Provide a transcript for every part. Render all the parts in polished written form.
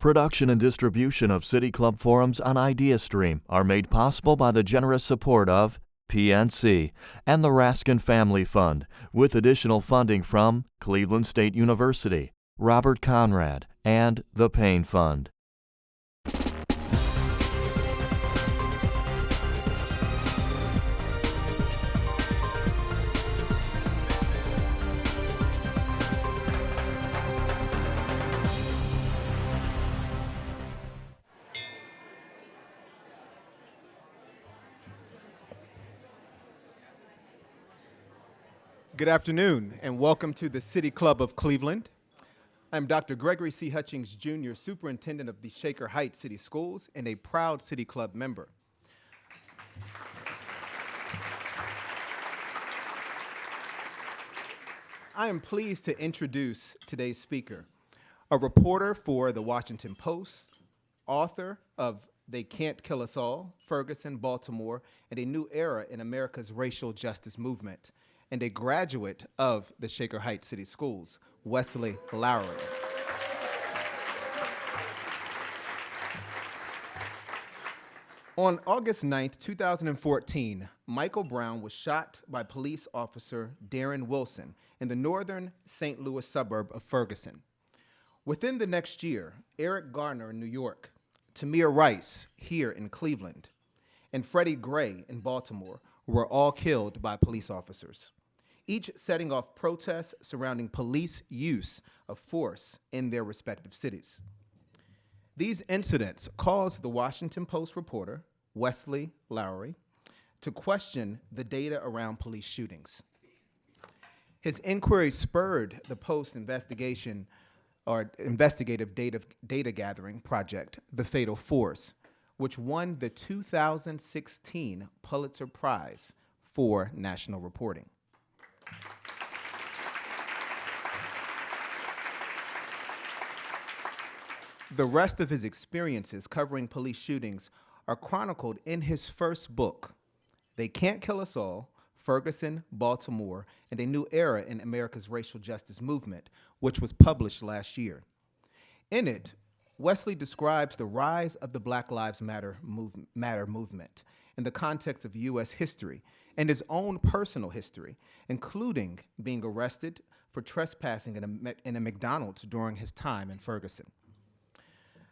Production and distribution of City Club forums on IdeaStream are made possible by the generous support of PNC and the Raskin Family Fund, with additional funding from Cleveland State University, Robert Conrad, and the Payne Fund. Good afternoon, and welcome to the City Club of Cleveland. I'm Dr. Gregory C. Hutchings, Jr., Superintendent of the Shaker Heights City Schools and a proud City Club member. I am pleased to introduce today's speaker, a reporter for the Washington Post, author of They Can't Kill Us All, Ferguson, Baltimore, and a New Era in America's Racial Justice Movement, and a graduate of the Shaker Heights City Schools, Wesley Lowery. On August 9th, 2014, Michael Brown was shot by police officer Darren Wilson in the northern St. Louis suburb of Ferguson. Within the next year, Eric Garner in New York, Tamir Rice here in Cleveland, and Freddie Gray in Baltimore were all killed by police officers, each setting off protests surrounding police use of force in their respective cities. These incidents caused the Washington Post reporter, Wesley Lowery, to question the data around police shootings. His inquiry spurred the Post's investigative data gathering project, The Fatal Force, which won the 2016 Pulitzer Prize for national reporting. The rest of his experiences covering police shootings are chronicled in his first book, They Can't Kill Us All, Ferguson, Baltimore, and a New Era in America's Racial Justice Movement, which was published last year. In it, Wesley describes the rise of the Black Lives Matter movement in the context of U.S. history and his own personal history, including being arrested for trespassing in a McDonald's during his time in Ferguson.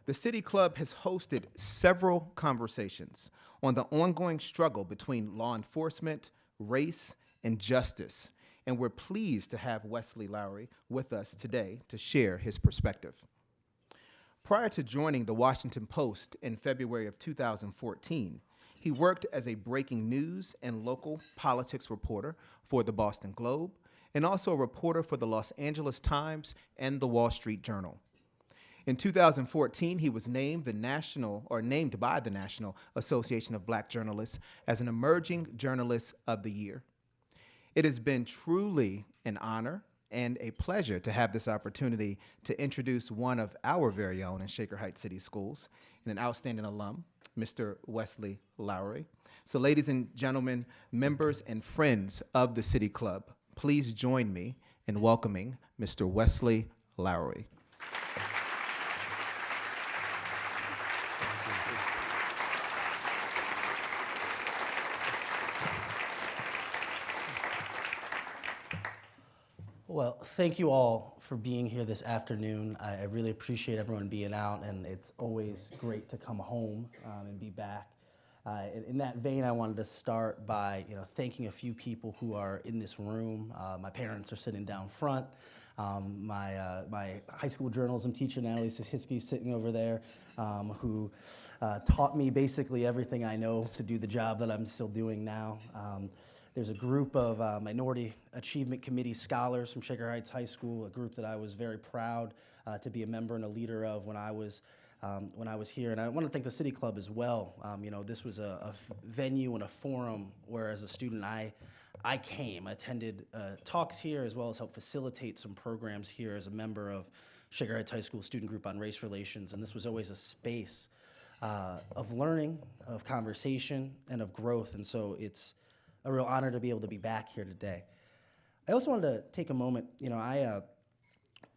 The City Club has hosted several conversations on the ongoing struggle between law enforcement, race, and justice, and we're pleased to have Wesley Lowery with us today to share his perspective. Prior to joining the Washington Post in February of 2014, he worked as a breaking news and local politics reporter for the Boston Globe, and also a reporter for the Los Angeles Times and the Wall Street Journal. In 2014, he was named by the National Association of Black Journalists as an Emerging Journalist of the Year. It has been truly an honor and a pleasure to have this opportunity to introduce one of our very own in Shaker Heights City Schools and an outstanding alum, Mr. Wesley Lowery. So ladies and gentlemen, members and friends of the City Club, please join me in welcoming Mr. Wesley Lowery. Well, thank you all for being here this afternoon. I really appreciate everyone being out, and it's always great to come home and be back. In that vein, I wanted to start by thanking a few people who are in this room. My parents are sitting down front. My high school journalism teacher, Natalie Sahiski, is sitting over there, who taught me basically everything I know to do the job that I'm still doing now. There's a group of Minority Achievement Committee scholars from Shaker Heights High School, a group that I was very proud to be a member and a leader of when I was here. And I want to thank the City Club as well. This was a venue and a forum where, as a student, I attended talks here, as well as helped facilitate some programs here as a member of Shaker Heights High School Student Group on Race Relations. And this was always a space of learning, of conversation, and of growth. And so it's a real honor to be able to be back here today. I also wanted to take a moment.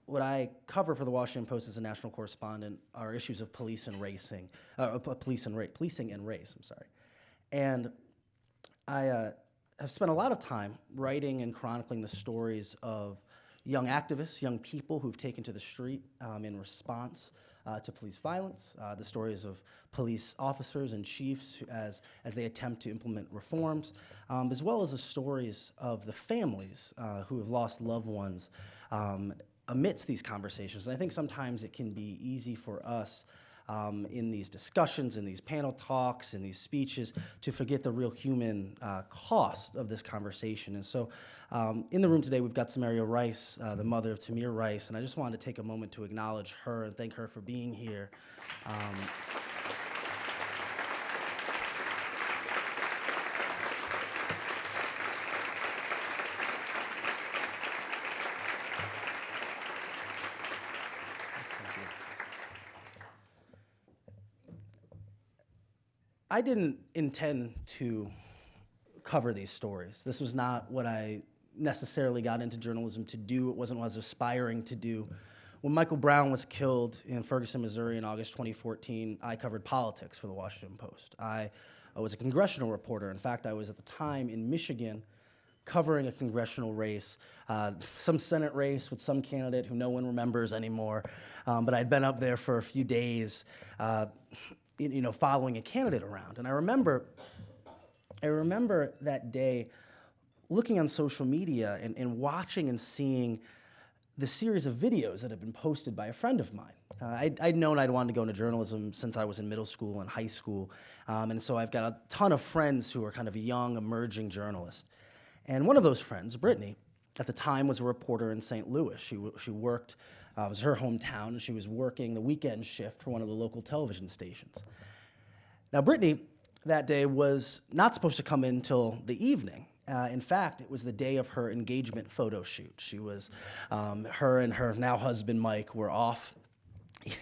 what I cover for the Washington Post as a national correspondent are issues of police and racing, policing and race. I'm sorry, and I have spent a lot of time writing and chronicling the stories of young activists, young people who've taken to the street in response to police violence, the stories of police officers and chiefs as they attempt to implement reforms, as well as the stories of the families who have lost loved ones amidst these conversations. And I think sometimes it can be easy for us in these discussions, in these panel talks, in these speeches, to forget the real human cost of this conversation. And so in the room today, we've got Samaria Rice, the mother of Tamir Rice, and I just wanted to take a moment to acknowledge her and thank her for being here. I didn't intend to cover these stories. This was not what I necessarily got into journalism to do. It wasn't what I was aspiring to do. When Michael Brown was killed in Ferguson, Missouri in August 2014, I covered politics for the Washington Post. I was a congressional reporter. In fact, I was at the time in Michigan covering a congressional race, some Senate race with some candidate who no one remembers anymore. But I'd been up there for a few days following a candidate around. And I remember that day looking on social media and watching and seeing the series of videos that had been posted by a friend of mine. I'd known I'd wanted to go into journalism since I was in middle school and high school. And so I've got a ton of friends who are kind of young, emerging journalists. And one of those friends, Brittany, at the time was a reporter in St. Louis. She worked, it was her hometown, and she was working the weekend shift for one of the local television stations. Now, Brittany that day was not supposed to come in till the evening. In fact, it was the day of her engagement photo shoot. She was, her and her now husband, Mike, were off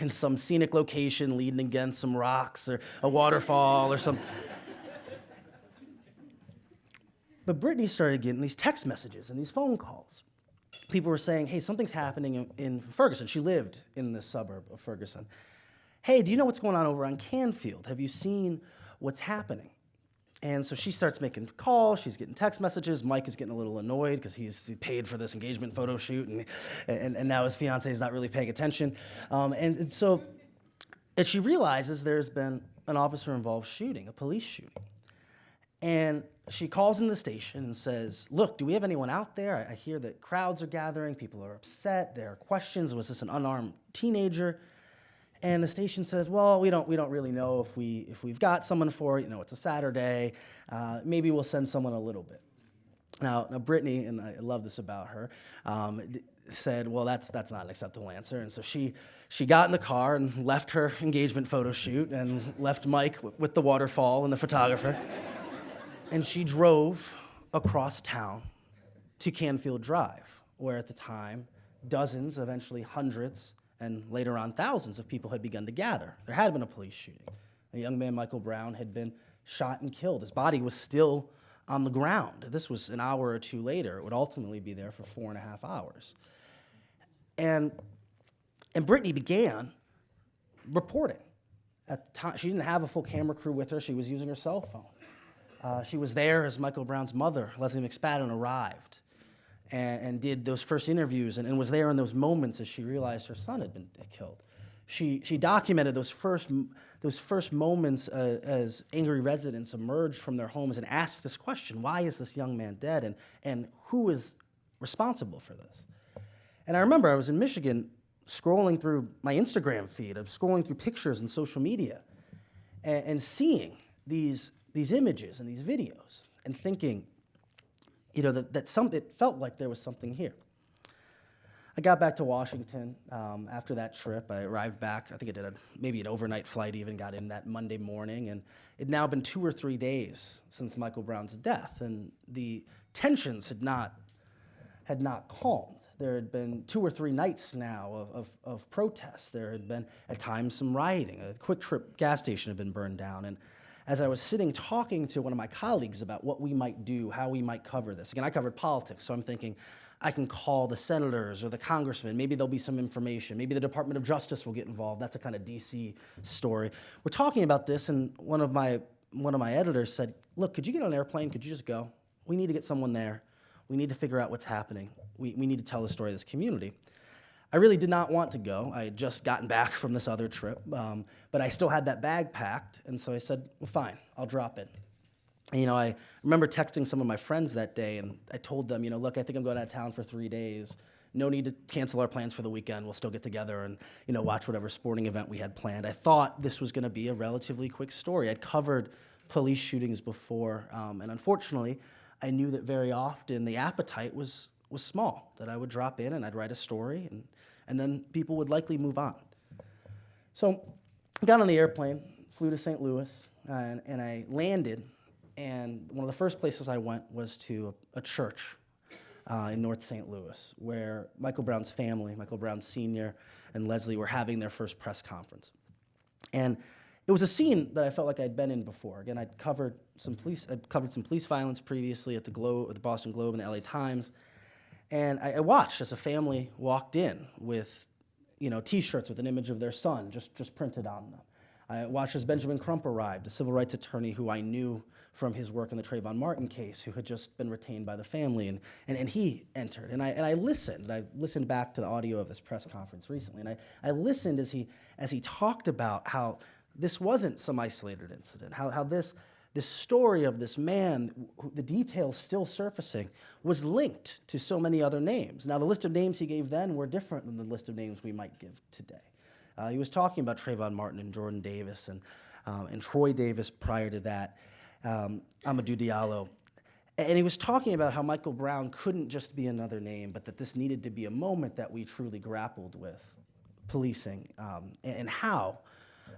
in some scenic location leaning against some rocks or a waterfall or some. But Brittany started getting these text messages and these phone calls. People were saying, hey, something's happening in Ferguson. She lived in the suburb of Ferguson. Hey, do you know what's going on over on Canfield? Have you seen what's happening? And so she starts making calls. She's getting text messages. Mike is getting a little annoyed because he paid for this engagement photo shoot, and now his fiance is not really paying attention. And so she realizes there's been an officer-involved shooting, a police shooting. And she calls in the station and says, look, do we have anyone out there? I hear that crowds are gathering. People are upset. There are questions. Was this an unarmed teenager? And the station says, well, we don't really know if we've got someone for it. It's a Saturday. Maybe we'll send someone a little bit. Now Brittany, and I love this about her, said, well, that's not an acceptable answer. And so she got in the car and left her engagement photo shoot and left Mike with the waterfall and the photographer. And she drove across town to Canfield Drive, where at the time, dozens, eventually hundreds, and later on thousands of people had begun to gather. There had been a police shooting. A young man, Michael Brown, had been shot and killed. His body was still on the ground. This was an hour or two later. It would ultimately be there for 4.5 hours. And Brittany began reporting. At the time, she didn't have a full camera crew with her. She was using her cell phone. She was there as Michael Brown's mother, Leslie McSpadden, arrived and did those first interviews and was there in those moments as she realized her son had been killed. She documented those first moments as angry residents emerged from their homes and asked this question: why is this young man dead, and who is responsible for this? And I remember I was in Michigan scrolling through my Instagram feed, of scrolling through pictures and social media and seeing these images and these videos and thinking, it felt like there was something here. I got back to Washington after that trip. I arrived back, I think I did maybe an overnight flight even, got in that Monday morning, and it had now been 2 or 3 days since Michael Brown's death, and the tensions had not calmed. There had been 2 or 3 nights now of protests. There had been, at times, some rioting. A Quick Trip gas station had been burned down, and as I was sitting talking to one of my colleagues about what we might do, how we might cover this. Again, I covered politics, so I'm thinking I can call the senators or the congressmen. Maybe there'll be some information. Maybe the Department of Justice will get involved. That's a kind of DC story. We're talking about this, and one of my editors said, look, could you get on an airplane? Could you just go? We need to get someone there. We need to figure out what's happening. We need to tell the story of this community. I really did not want to go. I had just gotten back from this other trip, but I still had that bag packed, and so I said, well, fine, I'll drop in. And, I remember texting some of my friends that day, and I told them, look, I think I'm going out of town for 3 days. No need to cancel our plans for the weekend. We'll still get together and, watch whatever sporting event we had planned. I thought this was going to be a relatively quick story. I'd covered police shootings before, and unfortunately, I knew that very often the appetite was small, that I would drop in and I'd write a story, and then people would likely move on. So I got on the airplane, flew to St. Louis, and I landed, and one of the first places I went was to a church in North St. Louis, where Michael Brown's family, Michael Brown Sr. and Leslie, were having their first press conference. And it was a scene that I felt like I'd been in before. Again, I'd covered some police violence previously at the Globe, at the Boston Globe and the LA Times. And I watched as a family walked in with, T-shirts with an image of their son just printed on them. I watched as Benjamin Crump arrived, a civil rights attorney who I knew from his work in the Trayvon Martin case, who had just been retained by the family, and he entered. And I listened. I listened back to the audio of this press conference recently, and I listened as he talked about how this wasn't some isolated incident, how this story of this man, the details still surfacing, was linked to so many other names. Now, the list of names he gave then were different than the list of names we might give today. He was talking about Trayvon Martin and Jordan Davis and Troy Davis prior to that, Amadou Diallo. And he was talking about how Michael Brown couldn't just be another name, but that this needed to be a moment that we truly grappled with policing and how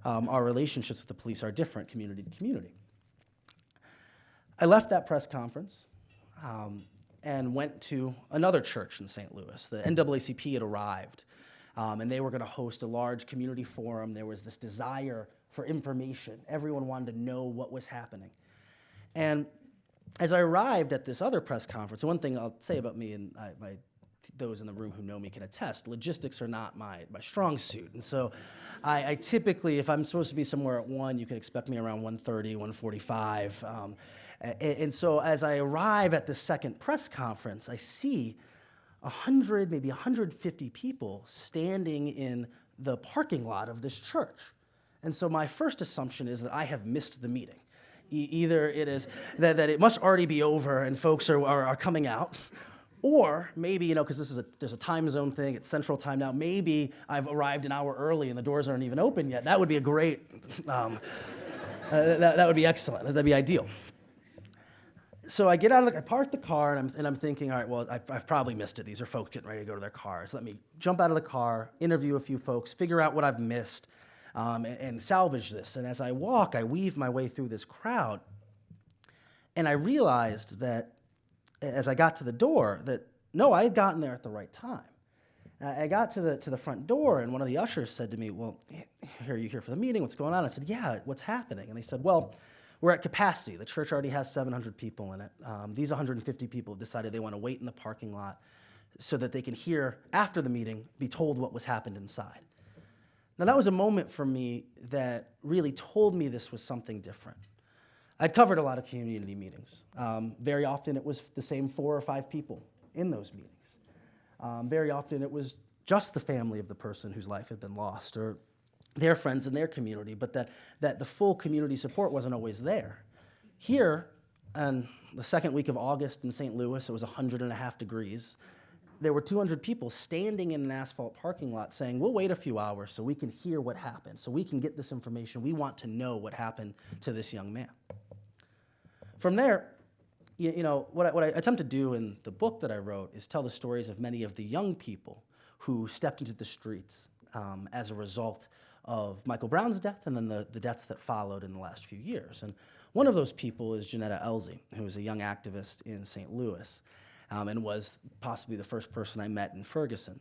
our relationships with the police are different community to community. I left that press conference and went to another church in St. Louis. The NAACP had arrived, and they were going to host a large community forum. There was this desire for information. Everyone wanted to know what was happening. And as I arrived at this other press conference, one thing I'll say about me, and those in the room who know me can attest, logistics are not my strong suit. And so I typically, if I'm supposed to be somewhere at 1, you can expect me around 1:30, 1:45. And so as I arrive at the second press conference, I see 100, maybe 150 people standing in the parking lot of this church. And so my first assumption is that I have missed the meeting. Either it is that it must already be over and folks are coming out, or maybe, because there's a time zone thing, it's Central Time now, maybe I've arrived an hour early and the doors aren't even open yet. That would be a great, that would be excellent, that'd be ideal. So I get out of I park the car, and I'm thinking, all right, well, I've probably missed it. These are folks getting ready to go to their cars. Let me jump out of the car, interview a few folks, figure out what I've missed, and salvage this. And as I walk, I weave my way through this crowd, and I realized that as I got to the door, that no, I had gotten there at the right time. I got to the front door, and one of the ushers said to me, well, are you here for the meeting? What's going on? I said, yeah, what's happening? And they said, well, we're at capacity. The church already has 700 people in it. These 150 people have decided they want to wait in the parking lot so that they can hear, after the meeting, be told what was happened inside. Now, that was a moment for me that really told me this was something different. I'd covered a lot of community meetings. Very often, it was the same 4 or 5 people in those meetings. Very often, it was just the family of the person whose life had been lost, or their friends in their community, but that the full community support wasn't always there. Here, on the second week of August in St. Louis, it was 100.5 degrees. There were 200 people standing in an asphalt parking lot saying, we'll wait a few hours so we can hear what happened, so we can get this information. We want to know what happened to this young man. From there, what I attempt to do in the book that I wrote is tell the stories of many of the young people who stepped into the streets as a result of Michael Brown's death and then the deaths that followed in the last few years. And one of those people is Janetta Elzie, who was a young activist in St. Louis and was possibly the first person I met in Ferguson.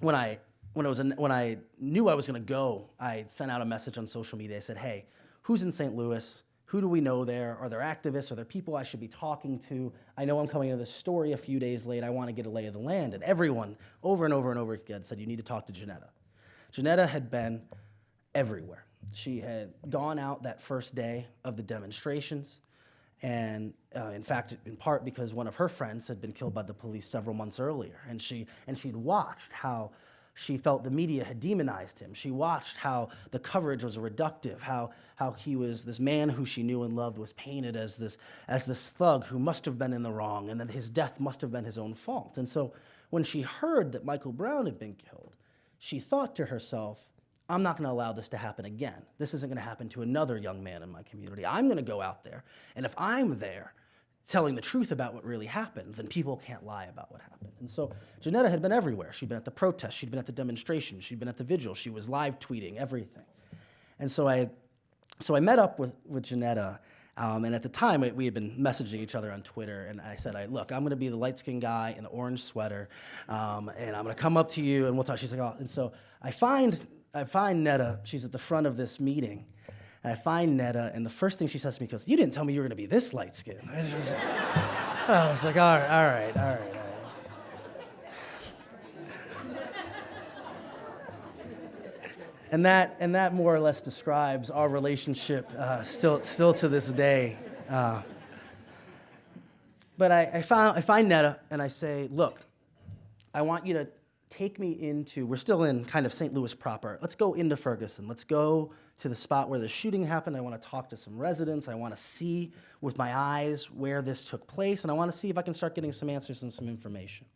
When I knew I was going to go, I sent out a message on social media. I said, hey, who's in St. Louis? Who do we know there? Are there activists? Are there people I should be talking to? I know I'm coming to this story a few days late. I want to get a lay of the land. And everyone, over and over and over again, said, you need to talk to Janetta. Janetta had been everywhere. She had gone out that first day of the demonstrations. And in fact, in part because one of her friends had been killed by the police several months earlier. And she'd watched how she felt the media had demonized him. She watched how the coverage was reductive, how he was this man who she knew and loved was painted as this thug who must have been in the wrong and that his death must have been his own fault. And so when she heard that Michael Brown had been killed, she thought to herself, I'm not going to allow this to happen again. This isn't going to happen to another young man in my community. I'm going to go out there, and if I'm there telling the truth about what really happened, then people can't lie about what happened. And so Janetta had been everywhere. She'd been at the protest, she'd been at the demonstration, she'd been at the vigil, she was live tweeting, everything. And so I met up with Janetta, and at the time we had been messaging each other on Twitter, and I said, look, I'm gonna be the light-skinned guy in the orange sweater, and I'm gonna come up to you and we'll talk. She's like, oh, and so I find Netta, she's at the front of this meeting, and I find Netta, and the first thing she says to me goes, you didn't tell me you were gonna be this light-skinned. I was like, all right. And that more or less describes our relationship still to this day. But I find Netta, and I say, look, I want you to take me into, we're still in kind of St. Louis proper. Let's go into Ferguson. Let's go to the spot where the shooting happened. I want to talk to some residents. I want to see with my eyes where this took place, and I want to see if I can start getting some answers and some information.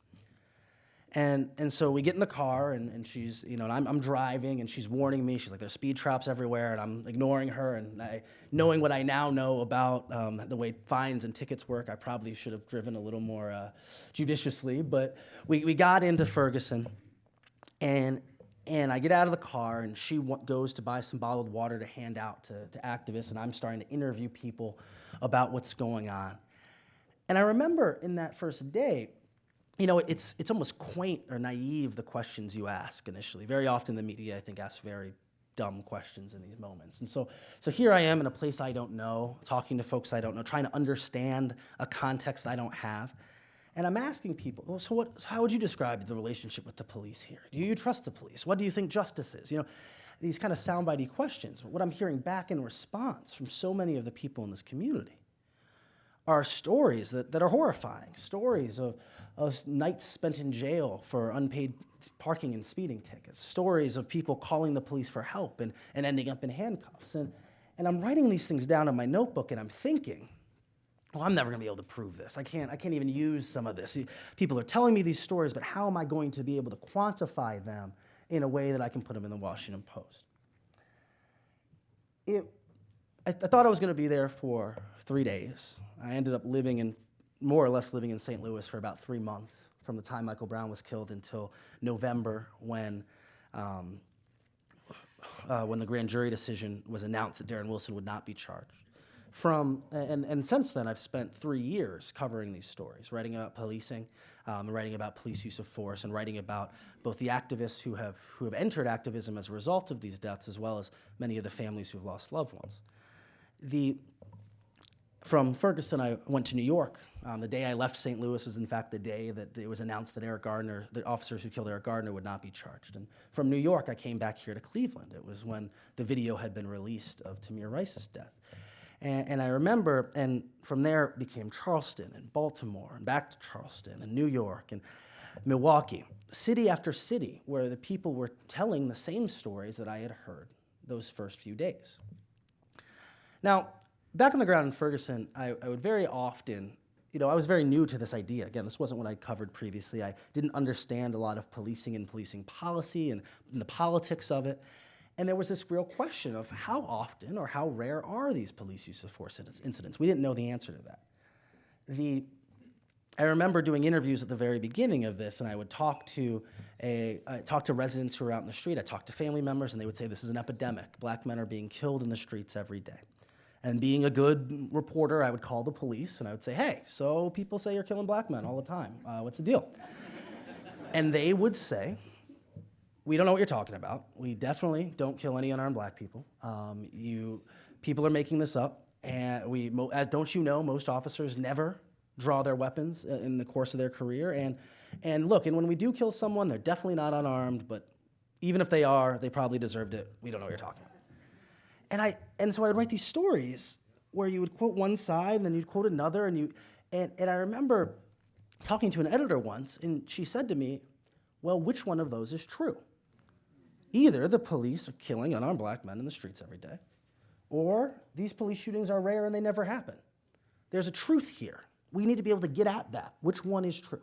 And so we get in the car, and she's, and I'm driving, and she's warning me. She's like, there's speed traps everywhere, and I'm ignoring her. And knowing what I now know about the way fines and tickets work, I probably should have driven a little more judiciously. But we got into Ferguson, and I get out of the car, and she goes to buy some bottled water to hand out to activists, and I'm starting to interview people about what's going on. And I remember in that first day, it's almost quaint or naive, the questions you ask initially. Very often the media, I think, asks very dumb questions in these moments. And so here I am in a place I don't know, talking to folks I don't know, trying to understand a context I don't have. And I'm asking people, well, so how would you describe the relationship with the police here? Do you trust the police? What do you think justice is? These kind of soundbitey questions. What I'm hearing back in response from so many of the people in this community are stories that are horrifying, stories of nights spent in jail for unpaid parking and speeding tickets, stories of people calling the police for help and ending up in handcuffs. And I'm writing these things down in my notebook, and I'm thinking, well, I'm never gonna be able to prove this. I can't even use some of this. People are telling me these stories, but how am I going to be able to quantify them in a way that I can put them in the Washington Post? I thought I was gonna be there for 3 days. I ended up more or less living in St. Louis for about 3 months, from the time Michael Brown was killed until November, when the grand jury decision was announced that Darren Wilson would not be charged. And since then, I've spent 3 years covering these stories, writing about policing, writing about police use of force, and writing about both the activists who have entered activism as a result of these deaths, as well as many of the families who've lost loved ones. From Ferguson, I went to New York. The day I left St. Louis was, in fact, the day that it was announced that the officers who killed Eric Gardner, would not be charged. And from New York, I came back here to Cleveland. It was when the video had been released of Tamir Rice's death. And I remember, and from there it became Charleston and Baltimore, and back to Charleston and New York and Milwaukee, city after city, where the people were telling the same stories that I had heard those first few days. Now, back on the ground in Ferguson, I would very often, I was very new to this idea. Again, this wasn't what I covered previously. I didn't understand a lot of policing and policing policy and the politics of it. And there was this real question of how often or how rare are these police use of force incidents? We didn't know the answer to that. I remember doing interviews at the very beginning of this, and I would talk to residents who were out in the street. I talked to family members, and they would say, this is an epidemic. Black men are being killed in the streets every day. And being a good reporter, I would call the police, and I would say, hey, so people say you're killing black men all the time. What's the deal? And they would say, we don't know what you're talking about. We definitely don't kill any unarmed black people. People are making this up. And don't you know, most officers never draw their weapons in the course of their career. And look, and when we do kill someone, they're definitely not unarmed, but even if they are, they probably deserved it. We don't know what you're talking about. And so I'd write these stories where you would quote one side and then you'd quote another, and I remember talking to an editor once, and she said to me, well, which one of those is true? Either the police are killing unarmed black men in the streets every day, or these police shootings are rare and they never happen. There's a truth here. We need to be able to get at that. Which one is true?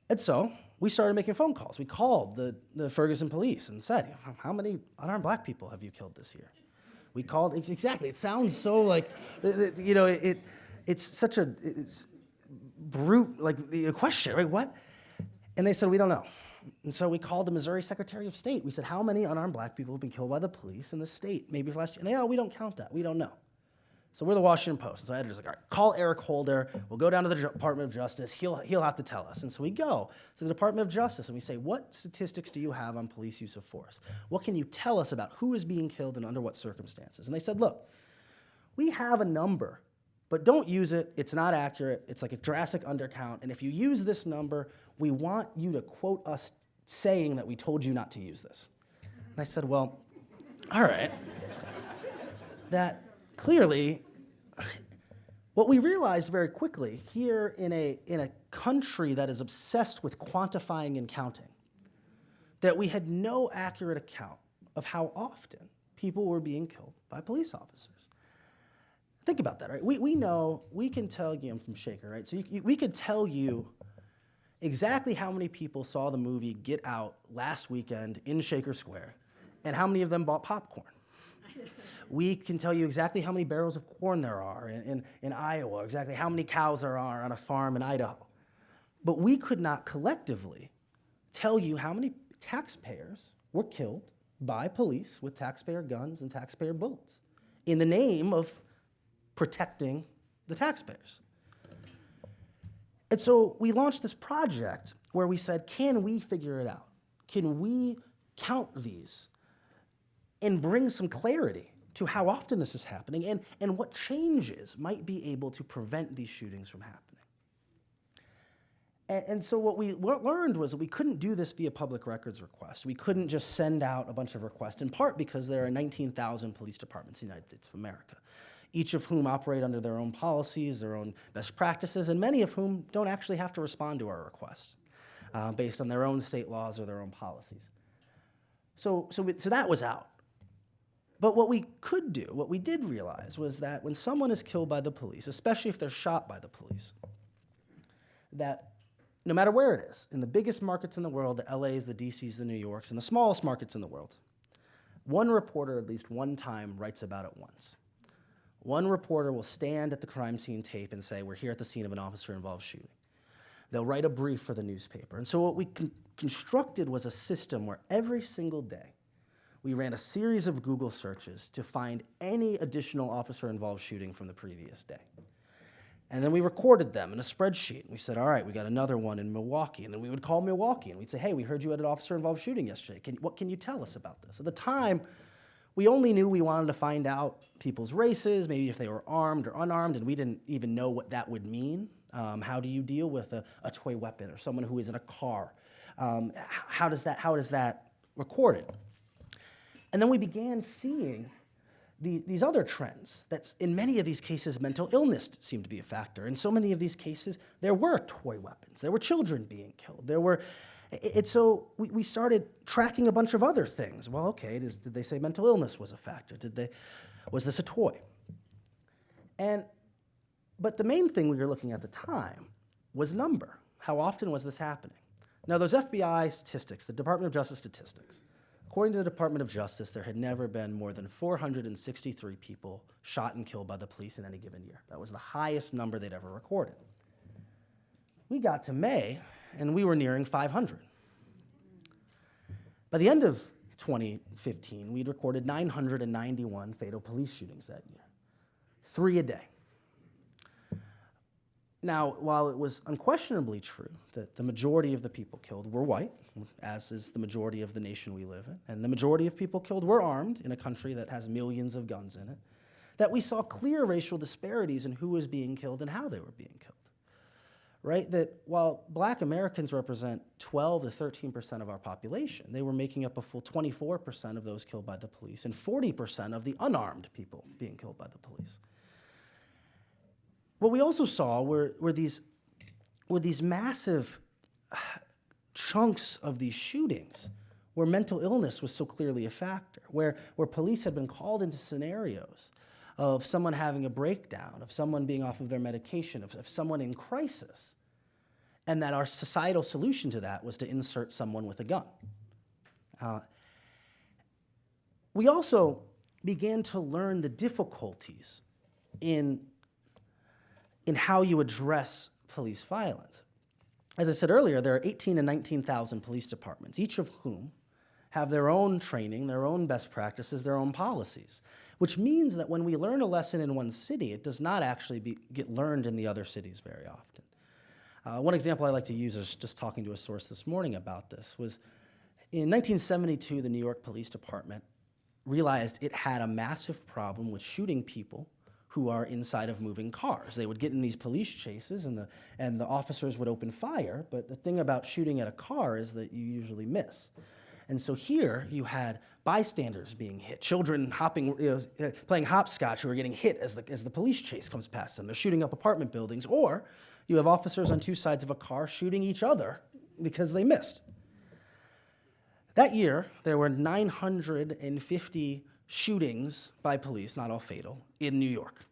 And so we started making phone calls. We called the Ferguson police and said, how many unarmed black people have you killed this year? We called, exactly, it sounds so like, it's such a brute, question, right? What? And they said, we don't know. And so we called the Missouri Secretary of State. We said, how many unarmed black people have been killed by the police in the state, maybe last year? And they, we don't count that. We don't know. So we're the Washington Post. And so the editor's like, all right, call Eric Holder. We'll go down to the Department of Justice. He'll have to tell us. And so we go to the Department of Justice and we say, what statistics do you have on police use of force? What can you tell us about who is being killed and under what circumstances? And they said, look, we have a number, but don't use it. It's not accurate. It's like a drastic undercount. And if you use this number, we want you to quote us saying that we told you not to use this. And I said, well, all right. That clearly, what we realized very quickly here in a country that is obsessed with quantifying and counting, that we had no accurate account of how often people were being killed by police officers. Think about that, right? We know, we can tell you, I'm from Shaker, right? So we could tell you exactly how many people saw the movie Get Out last weekend in Shaker Square and how many of them bought popcorn. We can tell you exactly how many barrels of corn there are in Iowa, exactly how many cows there are on a farm in Idaho. But we could not collectively tell you how many taxpayers were killed by police with taxpayer guns and taxpayer bullets in the name of protecting the taxpayers. And so we launched this project where we said, can we figure it out? Can we count these and bring some clarity to how often this is happening and what changes might be able to prevent these shootings from happening? And so what we learned was that we couldn't do this via public records request. We couldn't just send out a bunch of requests, in part because there are 19,000 police departments in the United States of America, each of whom operate under their own policies, their own best practices, and many of whom don't actually have to respond to our requests based on their own state laws or their own policies. So that was out. But what we could do, what we did realize, was that when someone is killed by the police, especially if they're shot by the police, that no matter where it is, in the biggest markets in the world, the LAs, the DCs, the New Yorks, and the smallest markets in the world, one reporter at least one time writes about it once. One reporter will stand at the crime scene tape and say, we're here at the scene of an officer-involved shooting. They'll write a brief for the newspaper. And so what we constructed was a system where every single day we ran a series of Google searches to find any additional officer-involved shooting from the previous day. And then we recorded them in a spreadsheet. We said, all right, we got another one in Milwaukee. And then we would call Milwaukee and we'd say, hey, we heard you had an officer-involved shooting yesterday. What can you tell us about this? At the time, we only knew we wanted to find out people's races, maybe if they were armed or unarmed, and we didn't even know what that would mean. How do you deal with a toy weapon or someone who is in a car? How is that recorded? And then we began seeing these other trends that in many of these cases, mental illness seemed to be a factor. In so many of these cases, there were toy weapons. There were children being killed. So we started tracking a bunch of other things. Well, okay, did they say mental illness was a factor? Was this a toy? But the main thing we were looking at the time was number. How often was this happening? Now, those FBI statistics, the Department of Justice statistics, according to the Department of Justice, there had never been more than 463 people shot and killed by the police in any given year. That was the highest number they'd ever recorded. We got to May, and we were nearing 500. By the end of 2015, we'd recorded 991 fatal police shootings that year, 3 a day. Now, while it was unquestionably true that the majority of the people killed were white, as is the majority of the nation we live in, and the majority of people killed were armed in a country that has millions of guns in it, that we saw clear racial disparities in who was being killed and how they were being killed. Right? That while black Americans represent 12 to 13% of our population, they were making up a full 24% of those killed by the police and 40% of the unarmed people being killed by the police. What we also saw were these massive chunks of these shootings where mental illness was so clearly a factor, where police had been called into scenarios of someone having a breakdown, of someone being off of their medication, of someone in crisis, and that our societal solution to that was to insert someone with a gun. We also began to learn the difficulties in how you address police violence. As I said earlier, there are 18,000 to 19,000 police departments, each of whom have their own training, their own best practices, their own policies, which means that when we learn a lesson in one city, it does not actually get learned in the other cities very often. One example I like to use is just talking to a source this morning about this was in 1972, the New York Police Department realized it had a massive problem with shooting people who are inside of moving cars. They would get in these police chases and the officers would open fire, but the thing about shooting at a car is that you usually miss. And so here you had bystanders being hit, children playing hopscotch who are getting hit as the police chase comes past them. They're shooting up apartment buildings, or you have officers on two sides of a car shooting each other because they missed. That year, there were 950 shootings by police, not all fatal, in New York.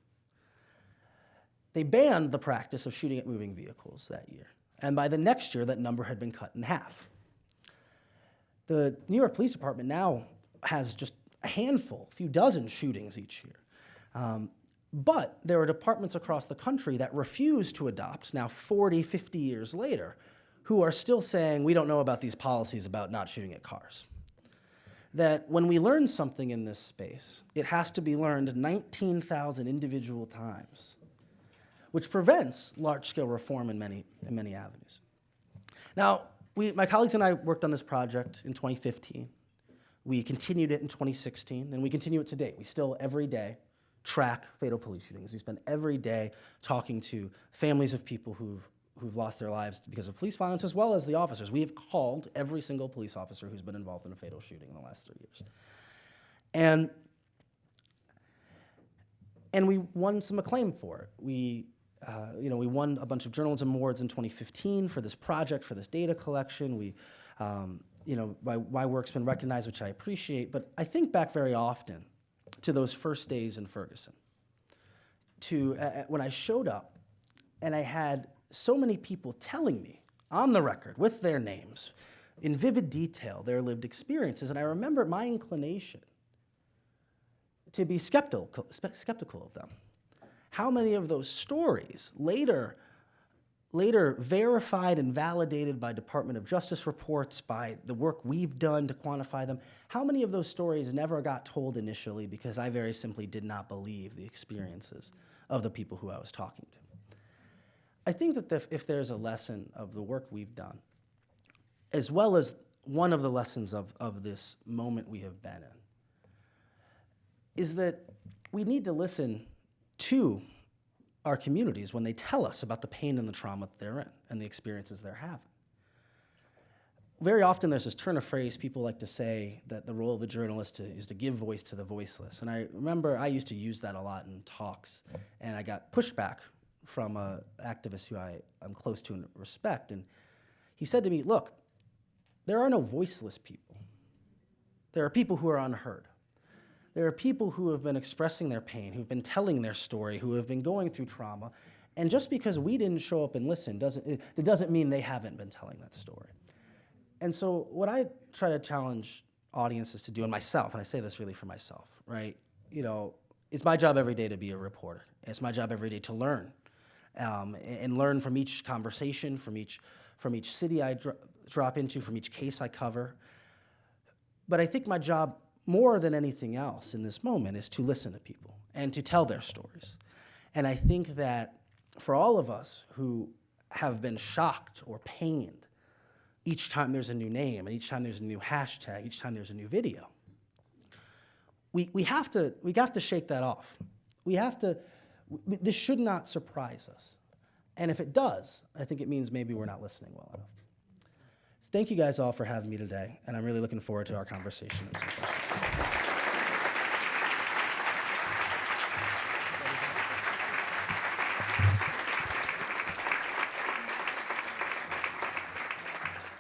They banned the practice of shooting at moving vehicles that year. And by the next year, that number had been cut in half. The New York Police Department now has just a handful, a few dozen shootings each year. But there are departments across the country that refuse to adopt, now 40, 50 years later, who are still saying, we don't know about these policies about not shooting at cars. That when we learn something in this space, it has to be learned 19,000 individual times, which prevents large-scale reform in many avenues. Now, my colleagues and I worked on this project in 2015. We continued it in 2016, and we continue it today. We still, every day, track fatal police shootings. We spend every day talking to families of people who've lost their lives because of police violence, as well as the officers. We have called every single police officer who's been involved in a fatal shooting in the last 3 years. And we won some acclaim for it. We won a bunch of journalism awards in 2015 for this project, for this data collection. My work's been recognized, which I appreciate, but I think back very often to those first days in Ferguson, to when I showed up and I had so many people telling me on the record with their names, in vivid detail, their lived experiences, and I remember my inclination to be skeptical of them. How many of those stories later verified and validated by Department of Justice reports, by the work we've done to quantify them, how many of those stories never got told initially because I very simply did not believe the experiences of the people who I was talking to? I think that if there's a lesson of the work we've done, as well as one of the lessons of this moment we have been in, is that we need to listen to our communities when they tell us about the pain and the trauma that they're in and the experiences they're having. Very often there's this turn of phrase people like to say that the role of the journalist is to give voice to the voiceless. And I remember I used to use that a lot in talks, and I got pushback from an activist who I'm close to and respect. And he said to me, look, there are no voiceless people. There are people who are unheard. There are people who have been expressing their pain, who've been telling their story, who have been going through trauma. And just because we didn't show up and listen it doesn't mean they haven't been telling that story. And so what I try to challenge audiences to do, and myself, and I say this really for myself, right? It's my job every day to be a reporter. It's my job every day to learn, and learn from each conversation, from each city I drop into, from each case I cover. But I think my job, more than anything else in this moment, is to listen to people and to tell their stories. And I think that for all of us who have been shocked or pained each time there's a new name, and each time there's a new hashtag, each time there's a new video, we have to shake that off. This should not surprise us. And if it does, I think it means maybe we're not listening well enough. So thank you guys all for having me today, and I'm really looking forward to our conversation and some questions.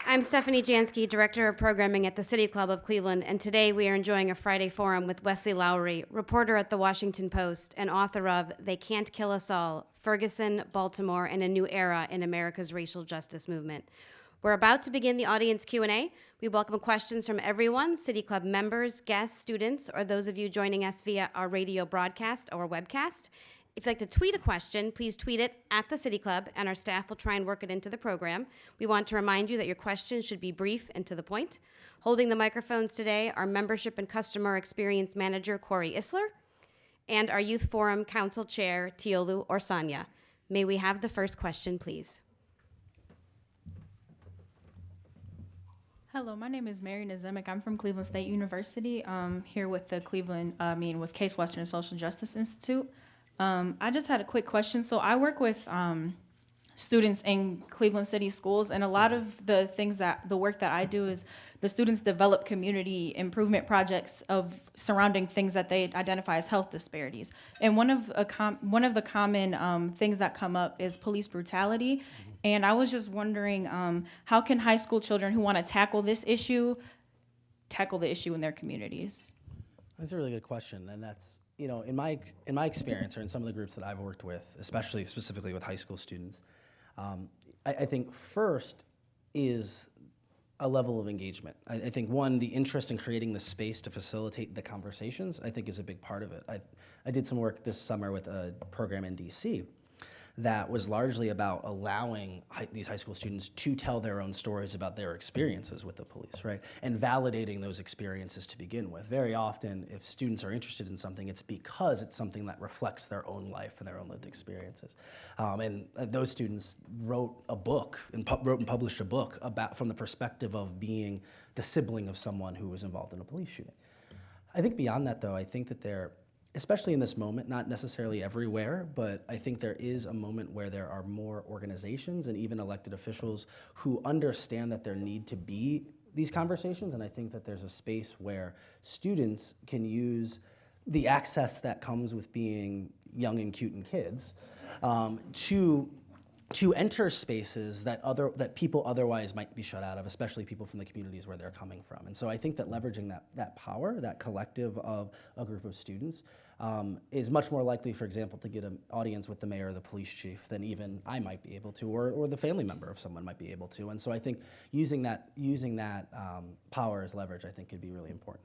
I'm Stephanie Jansky, Director of Programming at the City Club of Cleveland, and today we are enjoying a Friday forum with Wesley Lowery, reporter at the Washington Post and author of They Can't Kill Us All, Ferguson, Baltimore, and a New Era in America's Racial Justice Movement. We're about to begin the audience Q&A. We welcome questions from everyone, City Club members, guests, students, or those of you joining us via our radio broadcast or webcast. If you'd like to tweet a question, please tweet it at the City Club, and our staff will try and work it into the program. We want to remind you that your questions should be brief and to the point. Holding the microphones today are Membership and Customer Experience Manager Corey Isler and our Youth Forum Council Chair Tiolu Orsanya. May we have the first question, please? Hello, my name is Mary Nazemic. I'm from Cleveland State University. Here with the with Case Western Social Justice Institute. I just had a quick question. So I work with students in Cleveland City schools, and a lot of the work that I do is the students develop community improvement projects surrounding things that they identify as health disparities. And one of the common things that come up is police brutality. And I was just wondering, how can high school children who want to tackle the issue in their communities? That's a really good question, and that's, in my experience, or in some of the groups that I've worked with, especially specifically with high school students, I think first is a level of engagement. I think one, the interest in creating the space to facilitate the conversations, I think is a big part of it. I did some work this summer with a program in DC that was largely about allowing these high school students to tell their own stories about their experiences with the police, right? And validating those experiences to begin with. Very often, if students are interested in something, it's because it's something that reflects their own life and their own lived experiences. And those students wrote and published a book from the perspective of being the sibling of someone who was involved in a police shooting. I think beyond that, though, I think that especially in this moment, not necessarily everywhere, but I think there is a moment where there are more organizations and even elected officials who understand that there need to be these conversations, and I think that there's a space where students can use the access that comes with being young and cute and kids to enter spaces that people otherwise might be shut out of, especially people from the communities where they're coming from. And so I think that leveraging that power, that collective of a group of students, is much more likely, for example, to get an audience with the mayor or the police chief than even I might be able to, or the family member of someone might be able to. And so I think using that power as leverage, I think, could be really important.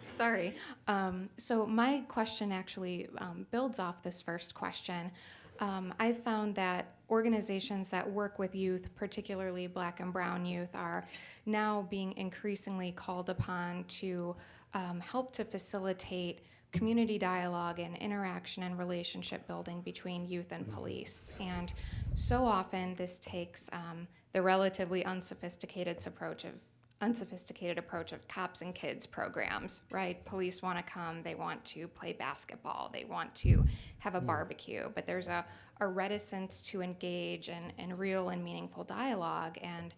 Sorry. So my question actually builds off this first question. I found that organizations that work with youth, particularly Black and Brown youth, are now being increasingly called upon to help to facilitate community dialogue and interaction and relationship building between youth and police. And so often this takes the relatively unsophisticated approach of cops and kids programs, right? Police want to come, they want to play basketball, they want to have a barbecue, but there's a reticence to engage in real and meaningful dialogue. And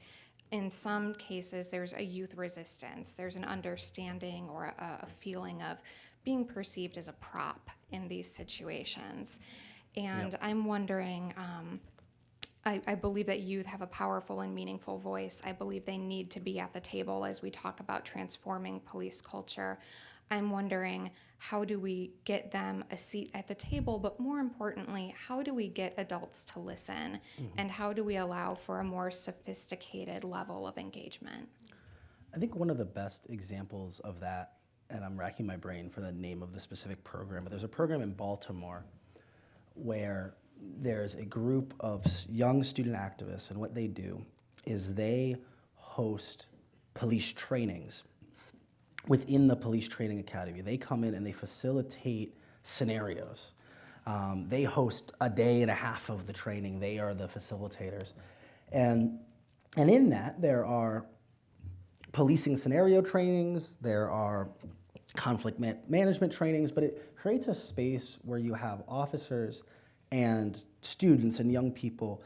in some cases, there's a youth resistance. There's an understanding or a feeling of being perceived as a prop in these situations. And I'm wondering, I believe that youth have a powerful and meaningful voice. I believe they need to be at the table as we talk about transforming police culture. I'm wondering, how do we get them a seat at the table, but more importantly, how do we get adults to listen? And how do we allow for a more sophisticated level of engagement? I think one of the best examples of that, and I'm racking my brain for the name of the specific program, but there's a program in Baltimore where there's a group of young student activists, and what they do is they host police trainings within the police training academy. They come in and they facilitate scenarios. They host a day and a half of the training. They are the facilitators. And in that, there are policing scenario trainings, there are conflict management trainings, but it creates a space where you have officers and students and young people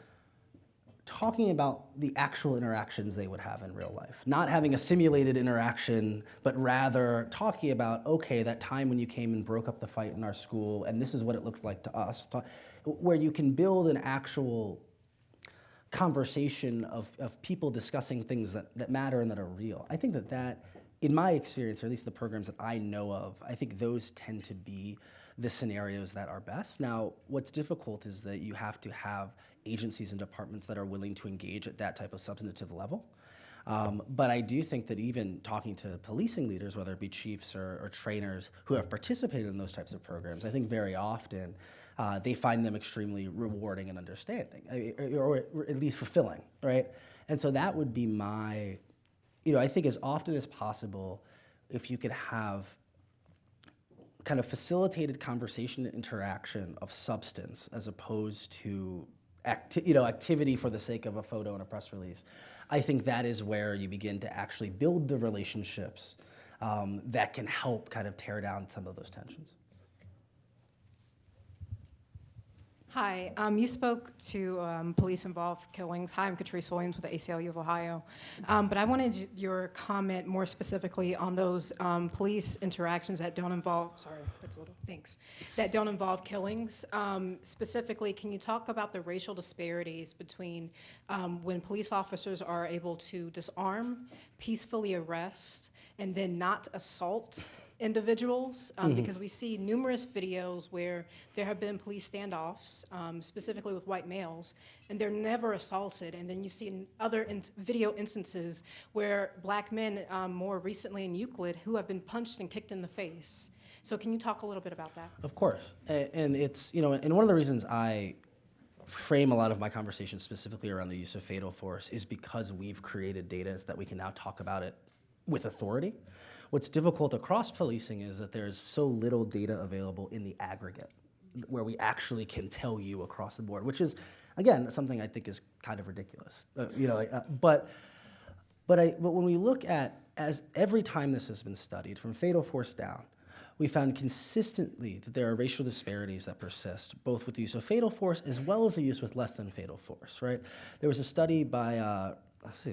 talking about the actual interactions they would have in real life. Not having a simulated interaction, but rather talking about, okay, that time when you came and broke up the fight in our school, and this is what it looked like to us, where you can build an actual conversation of people discussing things that matter and that are real. I think that, in my experience, or at least the programs that I know of, I think those tend to be the scenarios that are best. Now, what's difficult is that you have to have agencies and departments that are willing to engage at that type of substantive level. But I do think that even talking to policing leaders, whether it be chiefs or trainers who have participated in those types of programs, I think very often they find them extremely rewarding and understanding, or at least fulfilling, right? And so that would be my, I think as often as possible, if you could have kind of facilitated conversation and interaction of substance as opposed to activity for the sake of a photo and a press release, I think that is where you begin to actually build the relationships that can help kind of tear down some of those tensions. Hi, you spoke to police-involved killings. Hi, I'm Catrice Williams with the ACLU of Ohio. But I wanted your comment more specifically on those police interactions that don't involve, that don't involve killings. Specifically, can you talk about the racial disparities between when police officers are able to disarm, peacefully arrest, and then not assault individuals, because we see numerous videos where there have been police standoffs, specifically with white males, and they're never assaulted. And then you see in other video instances where black men, more recently in Euclid, who have been punched and kicked in the face. So can you talk a little bit about that? Of course, and it's, and one of the reasons I frame a lot of my conversations specifically around the use of fatal force is because we've created data that we can now talk about it with authority. What's difficult across policing is that there's so little data available in the aggregate where we actually can tell you across the board, which is, again, something I think is kind of ridiculous. But when we look at, as every time this has been studied, from fatal force down, we found consistently that there are racial disparities that persist, both with the use of fatal force as well as the use with less than fatal force, right? There was a study by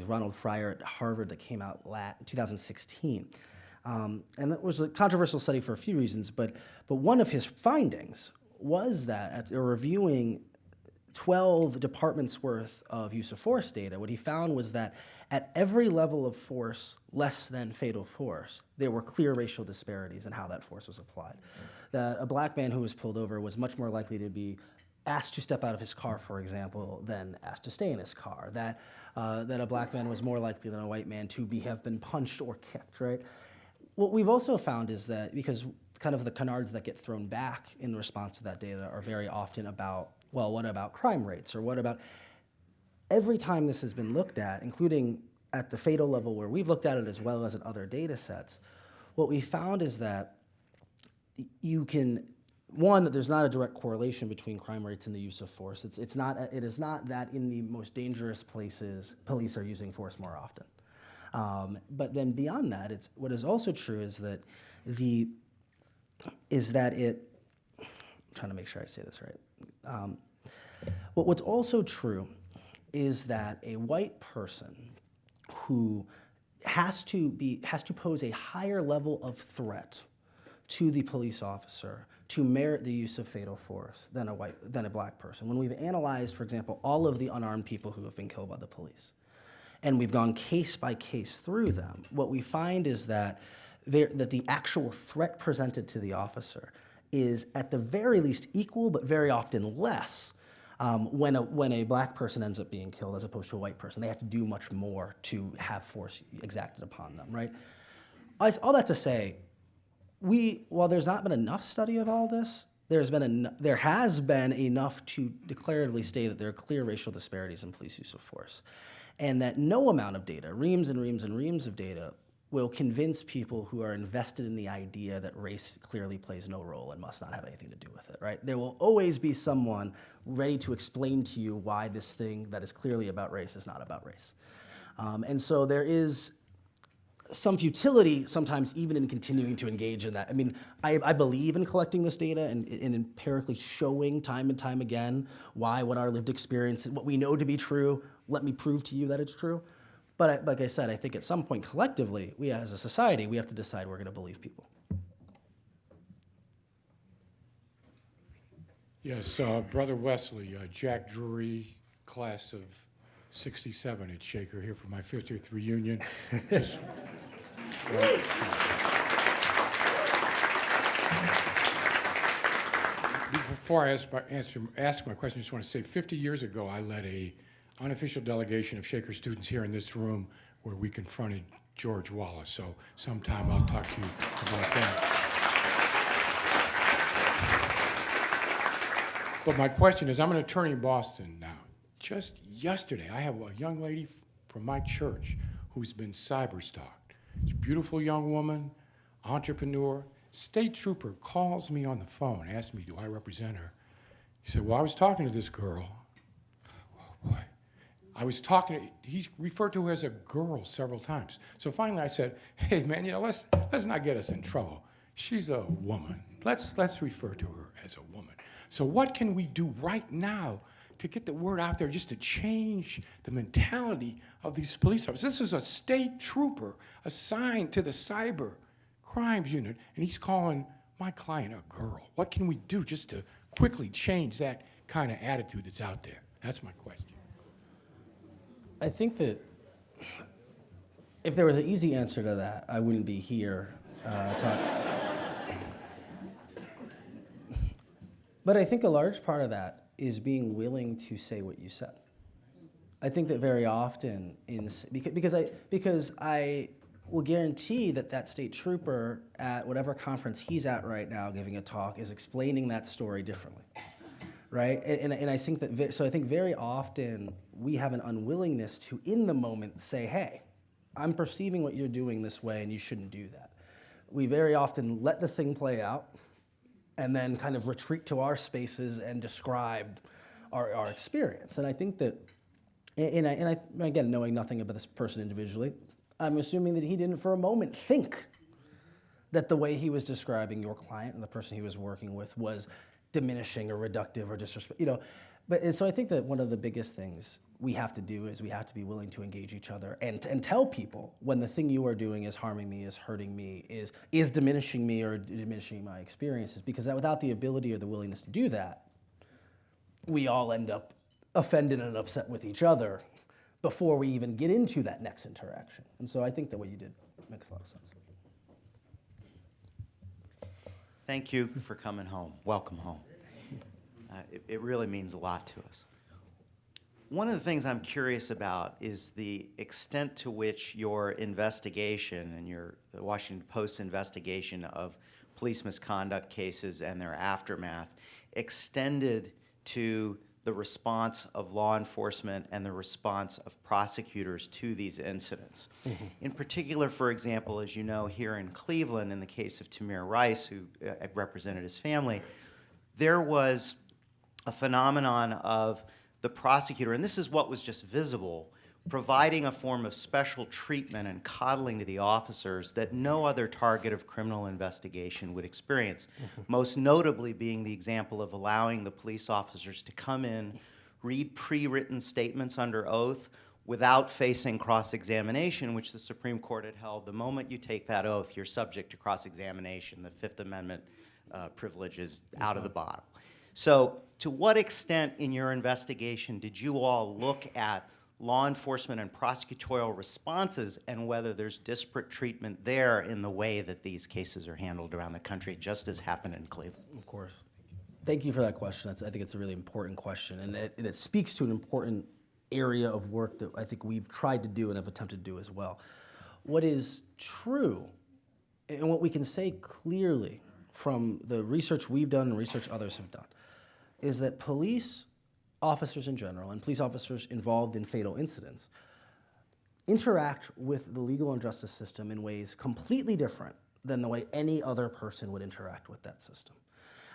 Ronald Fryer at Harvard that came out in 2016. And that was a controversial study for a few reasons, but one of his findings was that after reviewing 12 departments worth of use of force data, what he found was that at every level of force less than fatal force, there were clear racial disparities in how that force was applied. That a black man who was pulled over was much more likely to be asked to step out of his car, for example, than asked to stay in his car. That a black man was more likely than a white man to have been punched or kicked, right? What we've also found is that, because kind of the canards that get thrown back in response to that data are very often about, well, what about crime rates, or what about, every time this has been looked at, including at the fatal level where we've looked at it as well as in other data sets, what we found is that you can, one, that there's not a direct correlation between crime rates and the use of force. It is not that in the most dangerous places, police are using force more often. But then beyond that, what is also true is that I'm trying to make sure I say this right. What's also true is that a white person who has to pose a higher level of threat to the police officer to merit the use of fatal force than a black person. When we've analyzed, for example, all of the unarmed people who have been killed by the police, and we've gone case by case through them, what we find is that the actual threat presented to the officer is at the very least equal, but very often less when a black person ends up being killed as opposed to a white person. They have to do much more to have force exacted upon them, right? All that to say, while there's not been enough study of all this, there has been enough to declaratively state that there are clear racial disparities in police use of force, and that no amount of data, reams and reams and reams of data, will convince people who are invested in the idea that race clearly plays no role and must not have anything to do with it, right? There will always be someone ready to explain to you why this thing that is clearly about race is not about race. And so there is some futility sometimes even in continuing to engage in that. I mean, I believe in collecting this data and empirically showing time and time again why what our lived experience, what we know to be true, let me prove to you that it's true. But like I said, I think at some point collectively, we as a society, we have to decide we're going to believe people. Yes, Brother Wesley, Jack Drury, class of 67 at Shaker, here for my 50th reunion. Just, before I ask my question, I just want to say 50 years ago, I led a unofficial delegation of Shaker students here in this room where we confronted George Wallace. So sometime I'll talk to you about that. But my question is, I'm an attorney in Boston now. Just yesterday, I have a young lady from my church who's been cyber-stalked. She's a beautiful young woman, entrepreneur. State trooper calls me on the phone, asks me, do I represent her? He said, well, I was talking to this girl. Oh, boy. He referred to her as a girl several times. So finally I said, hey, man, let's not get us in trouble. She's a woman. Let's refer to her as a woman. So what can we do right now to get the word out there just to change the mentality of these police officers? This is a state trooper assigned to the cyber crimes unit, and he's calling my client a girl. What can we do just to quickly change that kind of attitude that's out there? That's my question. I think that if there was an easy answer to that, I wouldn't be here talking. But I think a large part of that is being willing to say what you said. I think that very often, because I will guarantee that state trooper at whatever conference he's at right now giving a talk is explaining that story differently, right? And I think that, so I think very often we have an unwillingness to, in the moment, say, hey, I'm perceiving what you're doing this way and you shouldn't do that. We very often let the thing play out and then kind of retreat to our spaces and describe our experience. And I think that, and I, again, knowing nothing about this person individually, I'm assuming that he didn't for a moment think that the way he was describing your client and the person he was working with was diminishing or reductive or disrespectful, But so I think that one of the biggest things we have to do is we have to be willing to engage each other and tell people when the thing you are doing is harming me, is hurting me, is diminishing me or diminishing my experiences. Because without the ability or the willingness to do that, we all end up offended and upset with each other before we even get into that next interaction. And so I think that what you did makes a lot of sense. Thank you for coming home. Welcome home. It really means a lot to us. One of the things I'm curious about is the extent to which your investigation and the Washington Post investigation of police misconduct cases and their aftermath extended to the response of law enforcement and the response of prosecutors to these incidents. Mm-hmm. In particular, for example, as you know, here in Cleveland, in the case of Tamir Rice, who represented his family, there was a phenomenon of the prosecutor, and this is what was just visible, providing a form of special treatment and coddling to the officers that no other target of criminal investigation would experience. Mm-hmm. Most notably being the example of allowing the police officers to come in, read pre-written statements under oath without facing cross-examination, which the Supreme Court had held. The moment you take that oath, you're subject to cross-examination. The Fifth Amendment privilege is out of the bottle. So to what extent in your investigation did you all look at law enforcement and prosecutorial responses and whether there's disparate treatment there in the way that these cases are handled around the country, just as happened in Cleveland? Of course. Thank you for that question. I think it's a really important question, and it speaks to an important area of work that I think we've tried to do and have attempted to do as well. What is true, and what we can say clearly from the research we've done and research others have done, is that police officers in general and police officers involved in fatal incidents interact with the legal and justice system in ways completely different than the way any other person would interact with that system.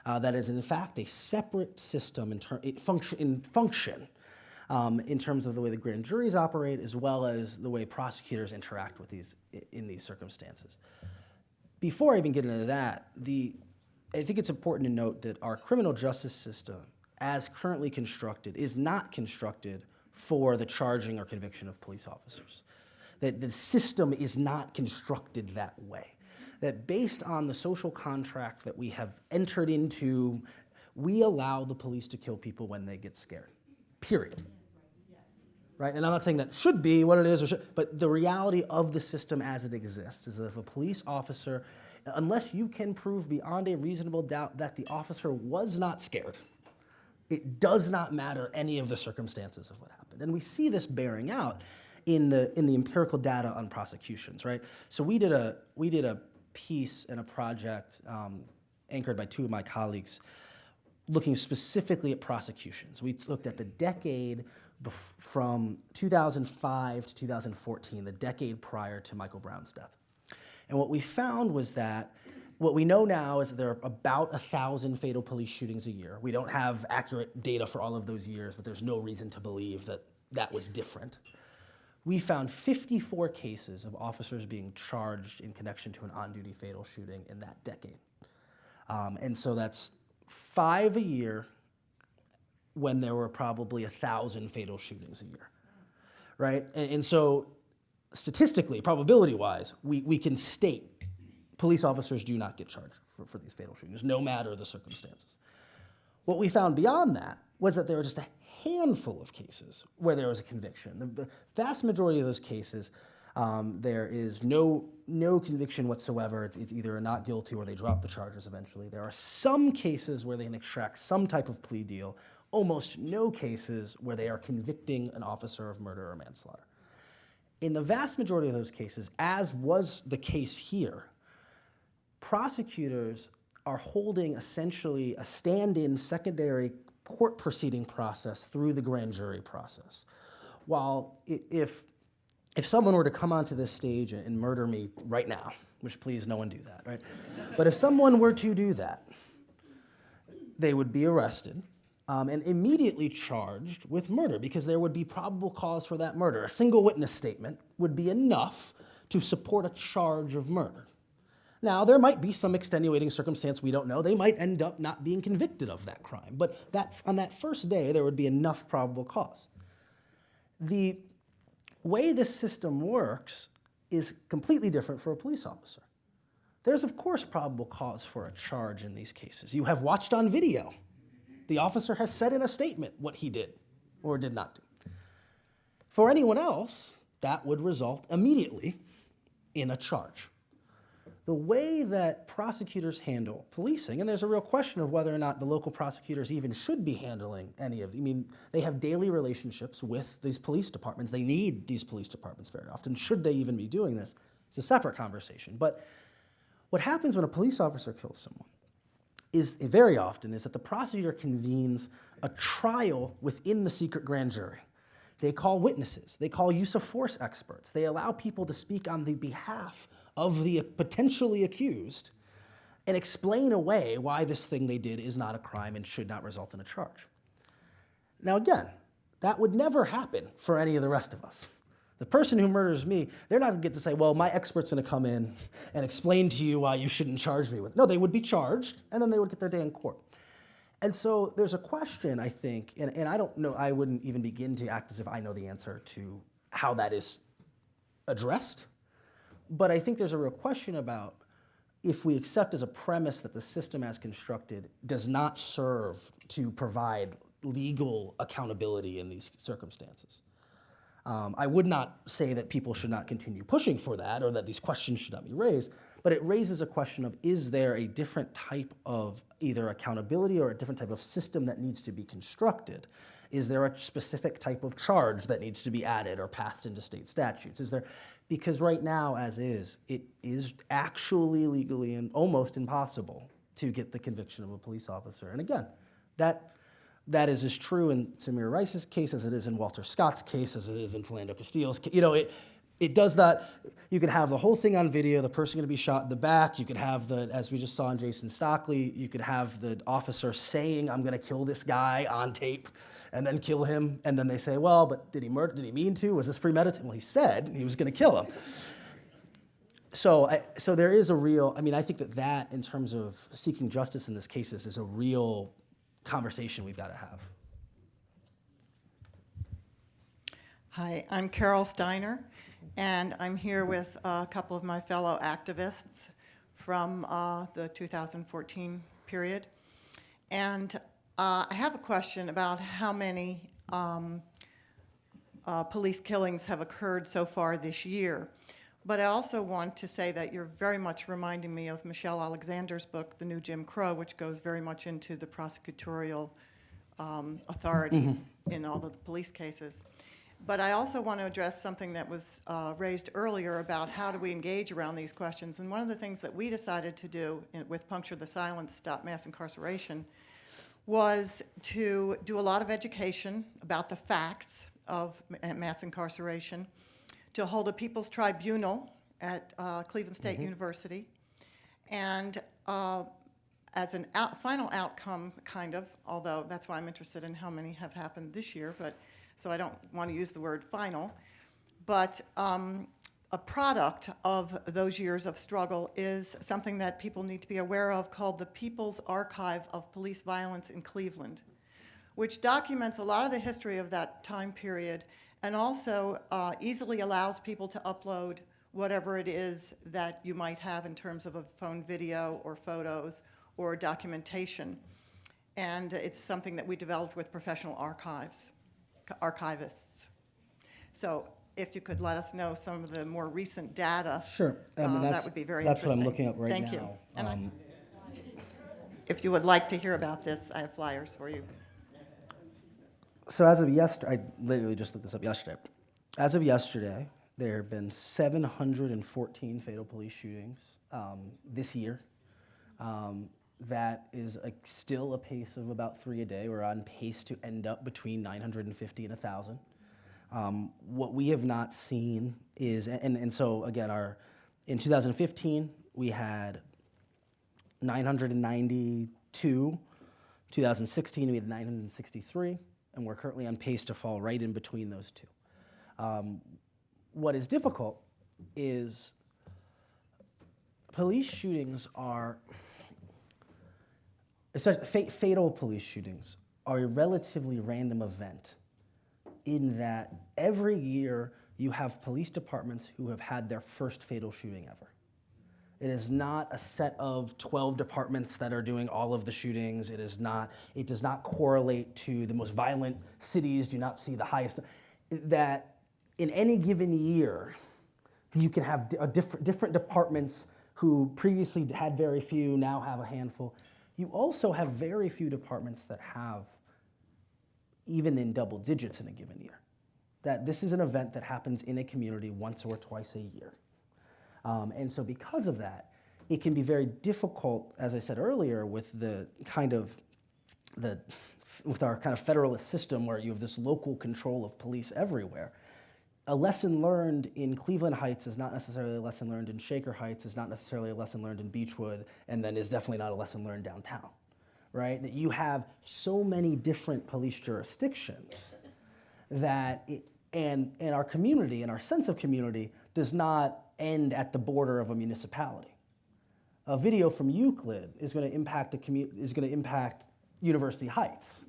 That is, in fact, a separate system in function, in terms of the way the grand juries operate, as well as the way prosecutors interact with in these circumstances. Before I even get into that, I think it's important to note that our criminal justice system, as currently constructed, is not constructed for the charging or conviction of police officers. That the system is not constructed that way. That based on the social contract that we have entered into, we allow the police to kill people when they get scared, period. Right? And I'm not saying that should be what it is, but the reality of the system as it exists is that if a police officer, unless you can prove beyond a reasonable doubt that the officer was not scared, it does not matter any of the circumstances of what happened. And we see this bearing out in the empirical data on prosecutions, right? So we did a piece and a project anchored by two of my colleagues looking specifically at prosecutions. We looked at the decade from 2005 to 2014, the decade prior to Michael Brown's death. And what we found was that what we know now is that there are about 1,000 fatal police shootings a year. We don't have accurate data for all of those years, but there's no reason to believe that that was different. We found 54 cases of officers being charged in connection to an on-duty fatal shooting in that decade. And so that's 5 a year when there were probably 1,000 fatal shootings a year, right? And so statistically, probability-wise, we can state police officers do not get charged for these fatal shootings, no matter the circumstances. What we found beyond that was that there were just a handful of cases where there was a conviction. The vast majority of those cases, there is no conviction whatsoever. It's either a not guilty or they drop the charges eventually. There are some cases where they can extract some type of plea deal, almost no cases where they are convicting an officer of murder or manslaughter. In the vast majority of those cases, as was the case here, prosecutors are holding essentially a stand-in secondary court proceeding process through the grand jury process. While if someone were to come onto this stage and murder me right now, which please no one do that, right? But if someone were to do that, they would be arrested and immediately charged with murder because there would be probable cause for that murder. A single witness statement would be enough to support a charge of murder. Now, there might be some extenuating circumstance we don't know. They might end up not being convicted of that crime. But on that first day, there would be enough probable cause. The way this system works is completely different for a police officer. There's, of course, probable cause for a charge in these cases. You have watched on video. The officer has said in a statement what he did or did not do. For anyone else, that would result immediately in a charge. The way that prosecutors handle policing, and there's a real question of whether or not the local prosecutors even should be handling any of, they have daily relationships with these police departments. They need these police departments very often. Should they even be doing this? It's a separate conversation. But what happens when a police officer kills someone very often is that the prosecutor convenes a trial within the secret grand jury. They call witnesses. They call use of force experts. They allow people to speak on the behalf of the potentially accused and explain away why this thing they did is not a crime and should not result in a charge. Now again, that would never happen for any of the rest of us. The person who murders me, they're not going to get to say, well, my expert's going to come in and explain to you why you shouldn't charge me with it. No, they would be charged, and then they would get their day in court. And so there's a question, I think, and I don't know, I wouldn't even begin to act as if I know the answer to how that is addressed. But I think there's a real question about if we accept as a premise that the system as constructed does not serve to provide legal accountability in these circumstances. I would not say that people should not continue pushing for that or that these questions should not be raised, but it raises a question of, is there a different type of either accountability or a different type of system that needs to be constructed? Is there a specific type of charge that needs to be added or passed into state statutes? Because right now, as is, it is actually legally and almost impossible to get the conviction of a police officer. And again, that is as true in Samir Rice's case as it is in Walter Scott's case, as it is in Philando Castillo's case. It does not. You could have the whole thing on video, the person going to be shot in the back. You could have as we just saw in Jason Stockley, you could have the officer saying, I'm going to kill this guy on tape and then kill him. And then they say, well, but did he murder? Did he mean to? Was this premeditated? Well, he said he was going to kill him. So there is a real, I think that in terms of seeking justice in this case is a real conversation we've got to have. Hi, I'm Carol Steiner, and I'm here with a couple of my fellow activists from the 2014 period. And I have a question about how many police killings have occurred so far this year. But I also want to say that you're very much reminding me of Michelle Alexander's book, The New Jim Crow, which goes very much into the prosecutorial authority in all of the police cases. But I also want to address something that was raised earlier about how do we engage around these questions. And one of the things that we decided to do with Puncture the Silence, Stop Mass Incarceration, was to do a lot of education about the facts of mass incarceration, to hold a people's tribunal at Cleveland State University, and as an final outcome, kind of, although that's why I'm interested in how many have happened this year, but so I don't want to use the word final, but a product of those years of struggle is something that people need to be aware of called the People's Archive of Police Violence in Cleveland, which documents a lot of the history of that time period and also easily allows people to upload whatever it is that you might have in terms of a phone video or photos or documentation. And it's something that we developed with professional archivists. So if you could let us know some of the more recent data, Sure. that would be very that's interesting. what I'm looking up right Thank now. you. And if you would like to hear about this, I have flyers for you. So as of yesterday, I literally just looked this up yesterday. As of yesterday, there have been 714 fatal police shootings this year. That is still a pace of about 3 a day. We're on pace to end up between 950 and 1,000. What we have not seen is, and so again, in 2015, we had 992. 2016, we had 963, and we're currently on pace to fall right in between those two. What is difficult is police shootings are, especially fatal police shootings, are a relatively random event in that every year you have police departments who have had their first fatal shooting ever. It is not a set of 12 departments that are doing all of the shootings. It does not correlate to the most violent cities, do not see the highest. That in any given year, you can have different departments who previously had very few, now have a handful. You also have very few departments that have even in double digits in a given year. That this is an event that happens in a community once or twice a year. And so because of that, it can be very difficult, as I said earlier, with our kind of federalist system where you have this local control of police everywhere. A lesson learned in Cleveland Heights is not necessarily a lesson learned in Shaker Heights, is not necessarily a lesson learned in Beechwood, and then is definitely not a lesson learned downtown, right? That you have so many different police jurisdictions that, and our community and our sense of community does not end at the border of a municipality. A video from Euclid is going to impact University Heights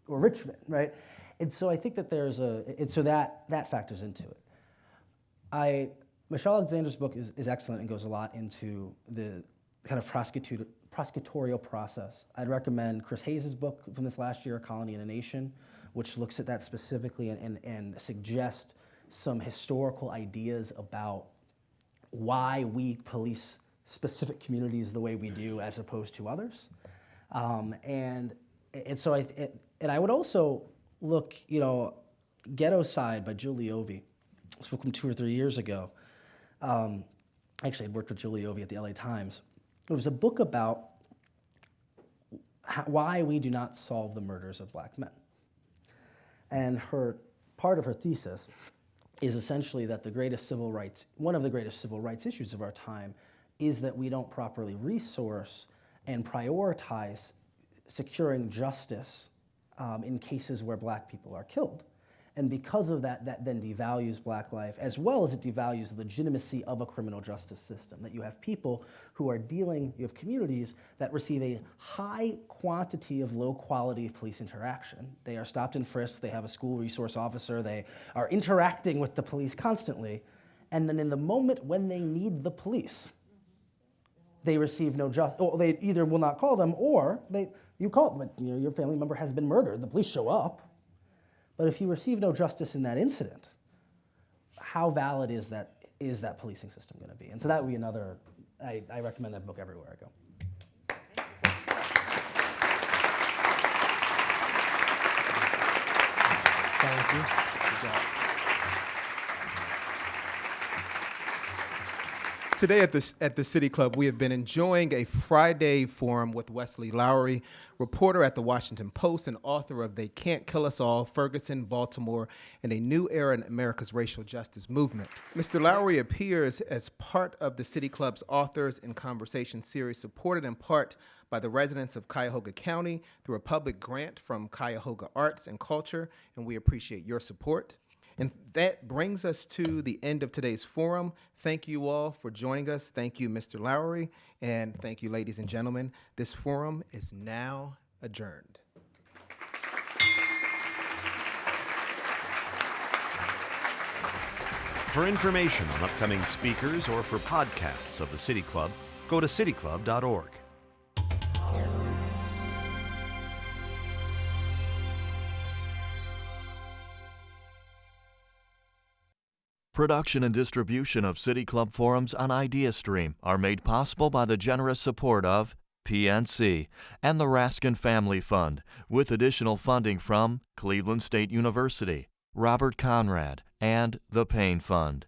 or Richmond, right? And so I think that that factors into it. Michelle Alexander's book is excellent and goes a lot into the kind of prosecutorial process. I'd recommend Chris Hayes' book from this last year, A Colony and a Nation, which looks at that specifically and suggests some historical ideas about why we police specific communities the way we do as opposed to others. And so I would also look, Ghetto Side by Jill Leovy. I spoke from 2 or 3 years ago. Actually, I'd worked with Jill Leovy at the LA Times. It was a book about why we do not solve the murders of black men. And part of her thesis is essentially that one of the greatest civil rights issues of our time is that we don't properly resource and prioritize securing justice in cases where black people are killed. And because of that, that then devalues black life, as well as it devalues the legitimacy of a criminal justice system. That you have people who are you have communities that receive a high quantity of low quality police interaction. They are stopped and frisked, they have a school resource officer, they are interacting with the police constantly, and then in the moment when they need the police, they receive no justice, or they either will not call them, or you call them, your family member has been murdered, the police show up. But if you receive no justice in that incident, how valid is that policing system going to be? And so that would be another, I recommend that book everywhere I go. Thank you. Good job. Today at the City Club, we have been enjoying a Friday forum with Wesley Lowery, reporter at the Washington Post and author of They Can't Kill Us All, Ferguson, Baltimore, and a New Era in America's Racial Justice Movement. Mr. Lowery appears as part of the City Club's Authors in Conversation series, supported in part by the residents of Cuyahoga County through a public grant from Cuyahoga Arts and Culture, and we appreciate your support. And that brings us to the end of today's forum. Thank you all for joining us. Thank you, Mr. Lowery, and thank you, ladies and gentlemen. This forum is now adjourned. For information on upcoming speakers or for podcasts of the City Club, go to cityclub.org. Production and distribution of City Club forums on IdeaStream are made possible by the generous support of PNC and the Raskin Family Fund, with additional funding from Cleveland State University, Robert Conrad, and the Payne Fund.